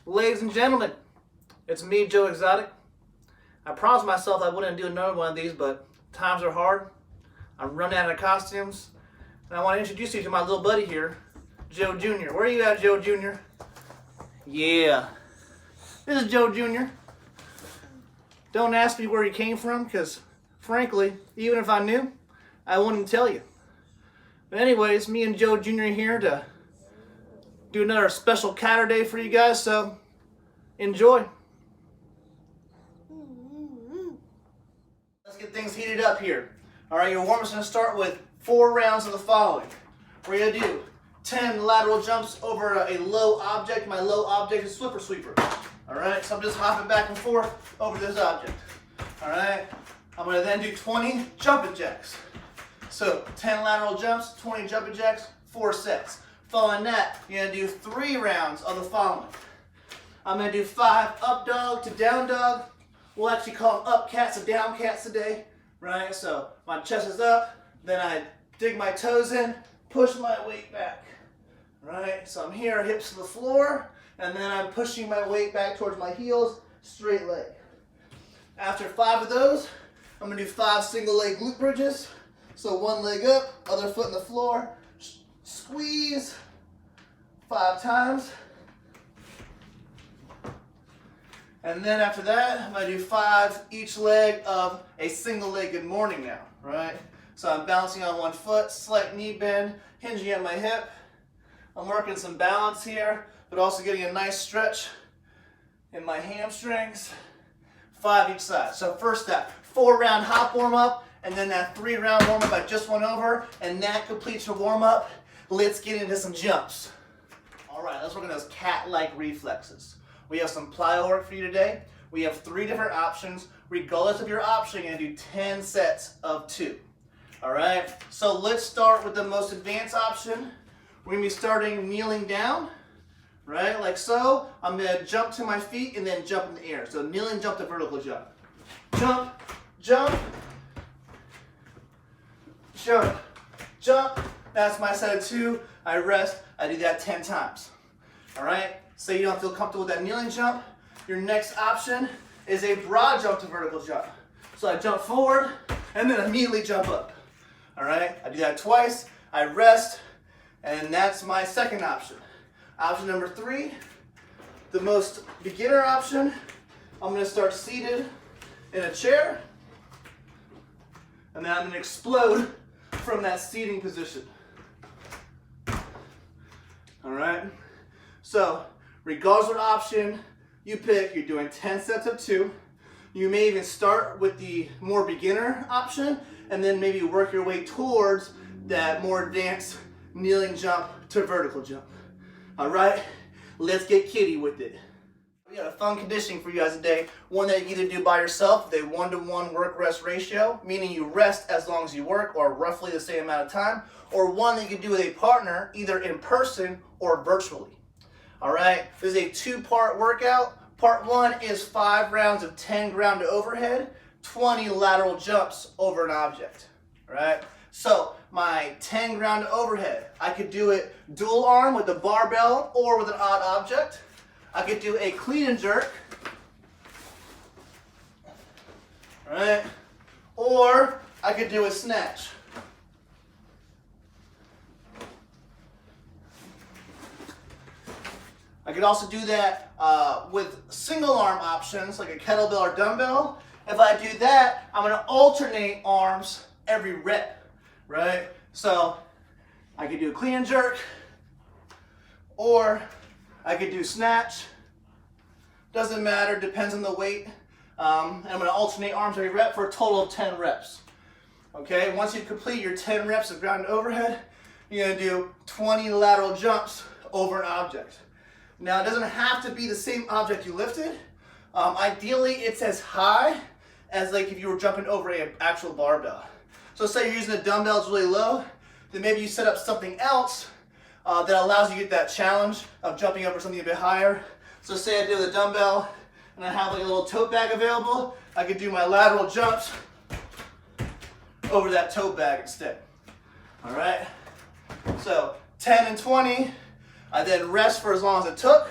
Ladies and gentlemen, it's me, Joe Exotic. I promised myself I wouldn't do another one of these, but times are hard. I'm running out of costumes, and I want to introduce you to my little buddy here, Joe Jr. Where are you at, Joe Jr.? Yeah, this is Joe Jr. Don't ask me where he came from, because frankly, even if I knew, I wouldn't tell you. But anyways, me and Joe Jr. here to do another special catter day for you guys, so enjoy. Let's get things heated up here. Alright, your warm-up's going to start with 4 rounds of the following. We're going to do 10 lateral jumps over a low object. My low object is slipper sweeper. Alright, so I'm just hopping back and forth over this object. Alright, I'm going to then do 20 jumping jacks. So 10 lateral jumps, 20 jumping jacks, 4 sets. Following that, you're going to do 3 rounds of the following. I'm going to do 5 up dog to down dog. We'll actually call them up cats to down cats today, right? So my chest is up, then I dig my toes in, push my weight back, right? So I'm here, hips to the floor, and then I'm pushing my weight back towards my heels, straight leg. After 5 of those, I'm going to do 5 single leg glute bridges. So 1 leg up, other foot in the floor, squeeze 5 times. And then after that, I'm going to do 5 each leg of a single leg good morning now, right? So I'm balancing on 1 foot, slight knee bend, hinging at my hip. I'm working some balance here, but also getting a nice stretch in my hamstrings. 5 each side. So first that 4-round hop warm up, and then that 3-round warm up I just went over, and that completes your warm up. Let's get into some jumps. All right, let's work on those cat-like reflexes. We have some plyo work for you today. We have 3 different options. Regardless of your option, you're gonna do 10 sets of 2. All right, so let's start with the most advanced option. We're gonna be starting kneeling down, right, like so. I'm gonna jump to my feet and then jump in the air. So kneeling jump to vertical jump. Jump, jump, jump, jump. That's my set of 2. I rest. I do that 10 times. All right? Say you don't feel comfortable with that kneeling jump. Your next option is a broad jump to vertical jump. So I jump forward and then immediately jump up. All right? I do that twice. I rest, and that's my second option. Option number 3, the most beginner option. I'm going to start seated in a chair, and then I'm going to explode from that seating position. All right? So, regardless of what option you pick, you're doing 10 sets of 2. You may even start with the more beginner option, and then maybe work your way towards that more advanced kneeling jump to vertical jump. All right? Let's get kiddie with it. We got a fun conditioning for you guys today. One that you either do by yourself, the 1-to-1 work-rest ratio, meaning you rest as long as you work, or roughly the same amount of time, or one that you can do with a partner, either in person or virtually. All right, this is a 2-part workout. Part 1 is 5 rounds of 10 ground to overhead, 20 lateral jumps over an object. All right, so my 10 ground to overhead, I could do it dual arm with the barbell or with an odd object. I could do a clean and jerk, right? Or I could do a snatch. I could also do that with single arm options like a kettlebell or dumbbell. If I do that, I'm going to alternate arms every rep, right? So I could do a clean and jerk, or I could do snatch. Doesn't matter, depends on the weight. And I'm going to alternate arms every rep for a total of 10 reps. Okay, once you complete your 10 reps of ground and overhead, you're going to do 20 lateral jumps over an object. Now, it doesn't have to be the same object you lifted. Ideally, it's as high as like if you were jumping over an actual barbell. So say you're using the dumbbells really low, then maybe you set up something else that allows you to get that challenge of jumping over something a bit higher. So say I do the dumbbell and I have like a little tote bag available, I could do my lateral jumps over that tote bag instead. All right, so 10 and 20, I then rest for as long as it took,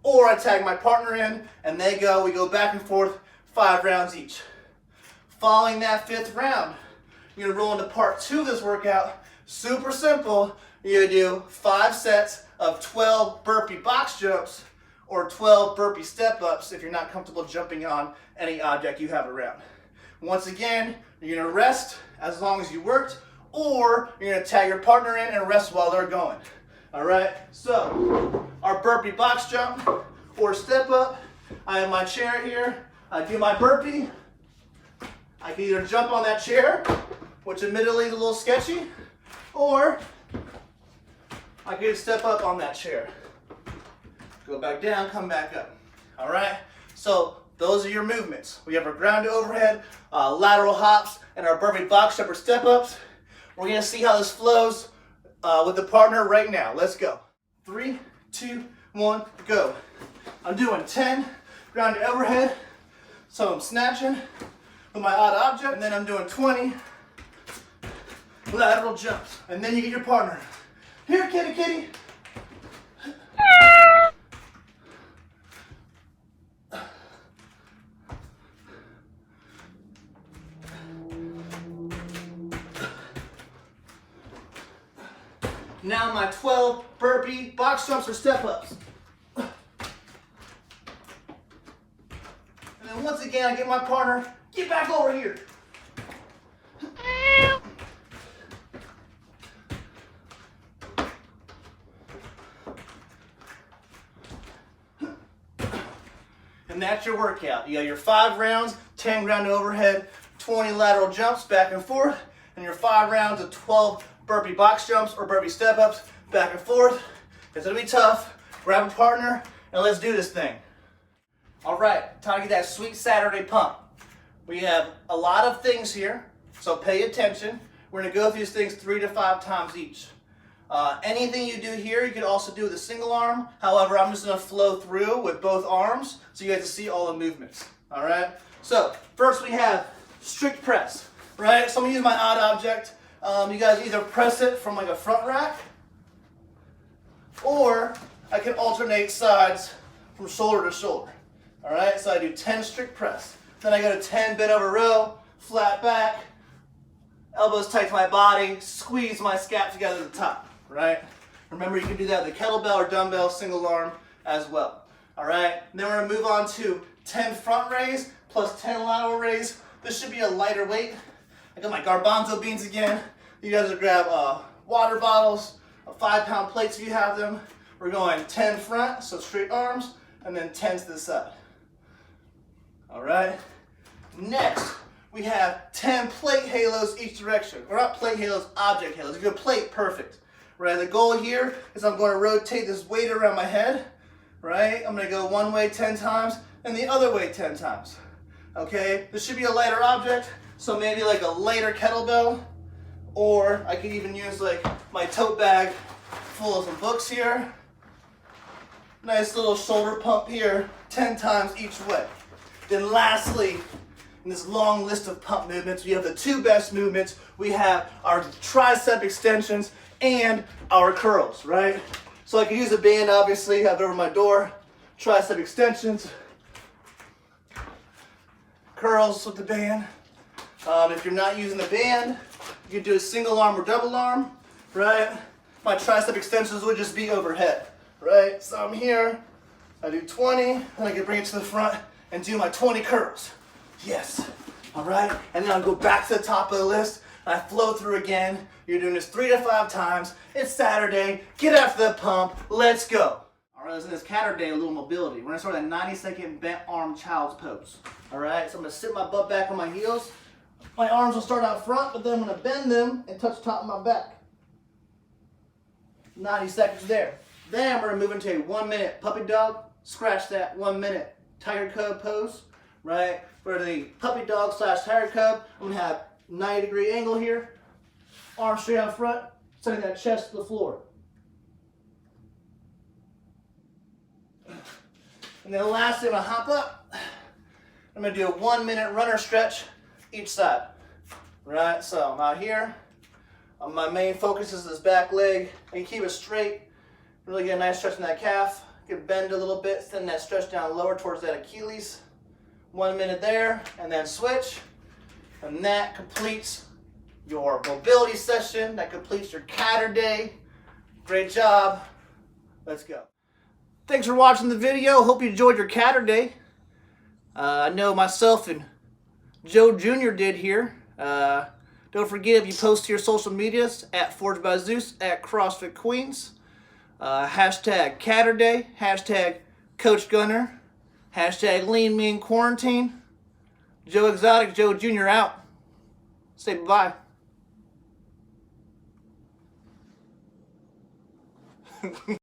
or I tag my partner in and we go back and forth 5 rounds each. Following that 5th round, you're gonna roll into part 2 of this workout. Super simple. You're gonna do 5 sets of 12 burpee box jumps or 12 burpee step-ups if you're not comfortable jumping on any object you have around. Once again, you're gonna rest as long as you worked, or you're gonna tag your partner in and rest while they're going. All right, so our burpee box jump or step-up, I have my chair here. I do my burpee. I can either jump on that chair, which admittedly is a little sketchy, or I can step up on that chair. Go back down, come back up. All right, so those are your movements. We have our ground to overhead, lateral hops, and our burpee box jump or step-ups. We're gonna see how this flows with the partner right now. Let's go. 3, 2, 1, go. I'm doing 10 ground to overhead, so I'm snatching with my odd object, and then I'm doing 20 lateral jumps, and then you get your partner. Here, kitty, kitty. Now my 12 burpee box jumps or step-ups. And then once again, I get my partner, get back over here. And that's your workout. You got your 5 rounds, 10 ground to overhead, 20 lateral jumps back and forth, and your 5 rounds of 12 burpee box jumps or burpee step-ups back and forth. It's gonna be tough. Grab a partner and let's do this thing. All right, time to get that sweet Saturday pump. We have a lot of things here, so pay attention. We're gonna go through these things 3 to 5 times each. Anything you do here, you can also do with a single arm. However, I'm just gonna flow through with both arms so you guys can see all the movements. All right, so first we have strict press, right? So I'm gonna use my odd object. You guys either press it from like a front rack, or I can alternate sides from shoulder to shoulder. All right, so I do 10 strict press. Then I go to 10 bent over row, flat back, elbows tight to my body, squeeze my scap together at the top, right? Remember, you can do that with a kettlebell or dumbbell, single arm as well. All right, then we're gonna move on to 10 front raise plus 10 lateral raise. This should be a lighter weight. I got my garbanzo beans again. You guys will grab water bottles, 5-pound plates if you have them. We're going 10 front, so straight arms, and then 10 to the side. All right. Next, we have 10 plate halos each direction. Or not plate halos, object halos. If you go plate, perfect. Right. The goal here is I'm going to rotate this weight around my head. Right. I'm going to go one way 10 times and the other way 10 times. Okay. This should be a lighter object, so maybe like a lighter kettlebell. Or I could even use like my tote bag full of some books here. Nice little shoulder pump here, 10 times each way. Then lastly, in this long list of pump movements, we have the 2 best movements. We have our tricep extensions and our curls, right? So I can use a band, obviously, have it over my door. Tricep extensions, curls with the band. If you're not using the band, you can do a single arm or double arm, right? My tricep extensions would just be overhead, right? So I'm here, I do 20, and I can bring it to the front and do my 20 curls. Yes, all right? And then I'll go back to the top of the list, and I flow through again. You're doing this 3 to 5 times. It's Saturday, get after the pump, let's go. All right, in this Saturday, a little mobility. We're gonna start that 90-second bent arm child's pose. All right, so I'm gonna sit my butt back on my heels. My arms will start out front, but then I'm gonna bend them and touch the top of my back. 90 seconds there. Then we're gonna move into a 1-minute puppy dog. Scratch that 1-minute tiger cub pose, right? For the puppy dog / tiger cub, I'm gonna have 90-degree angle here. Arms straight out front, sending that chest to the floor. And then lastly, I'm gonna hop up. I'm gonna do a 1-minute runner stretch each side, right? So I'm out here. My main focus is this back leg. I can keep it straight, really get a nice stretch in that calf. You can bend a little bit, send that stretch down lower towards that Achilles. 1 minute there, and then switch. And that completes your mobility session. That completes your catter day. Great job. Let's go. Thanks for watching the video. Hope you enjoyed your catter day. I know myself and Joe Jr. did here. Don't forget, if you post to your social medias, at Forged by Zeus, at CrossFit Queens, hashtag catter day, hashtag Coach Gunner, hashtag lean mean quarantine. Joe Exotic, Joe Jr. out. Say bye.